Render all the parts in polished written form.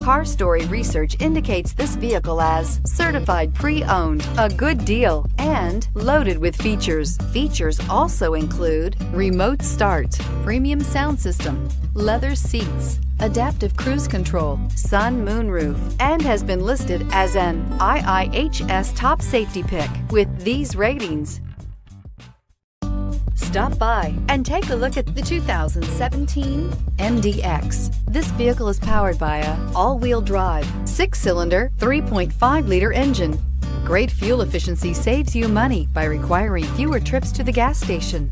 Car Story research indicates this vehicle as certified pre-owned, a good deal, and loaded with features. Features also include remote start, premium sound system, leather seats, adaptive cruise control, sun moonroof, and has been listed as an IIHS top safety pick with these ratings. Stop by and take a look at the 2017 MDX. This vehicle is powered by a all-wheel drive, 6-cylinder, 3.5-liter engine. Great fuel efficiency saves you money by requiring fewer trips to the gas station.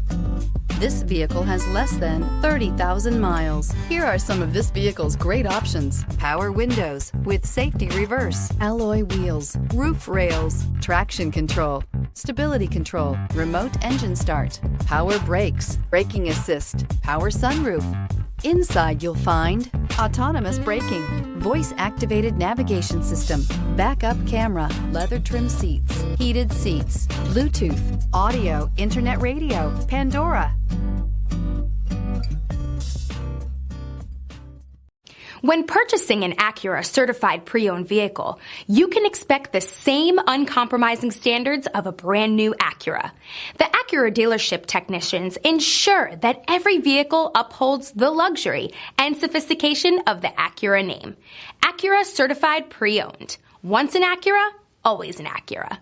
This vehicle has less than 30,000 miles. Here are some of this vehicle's great options: power windows with safety reverse, alloy wheels, roof rails, traction control, stability control, remote engine start, power brakes, braking assist, power sunroof. Inside you'll find autonomous braking, voice-activated navigation system, backup camera, leather trim seats, heated seats, Bluetooth, audio, internet radio, Pandora. When purchasing an Acura certified pre-owned vehicle, you can expect the same uncompromising standards of a brand new Acura. The Acura dealership technicians ensure that every vehicle upholds the luxury and sophistication of the Acura name. Acura certified pre-owned. Once an Acura, always an Acura.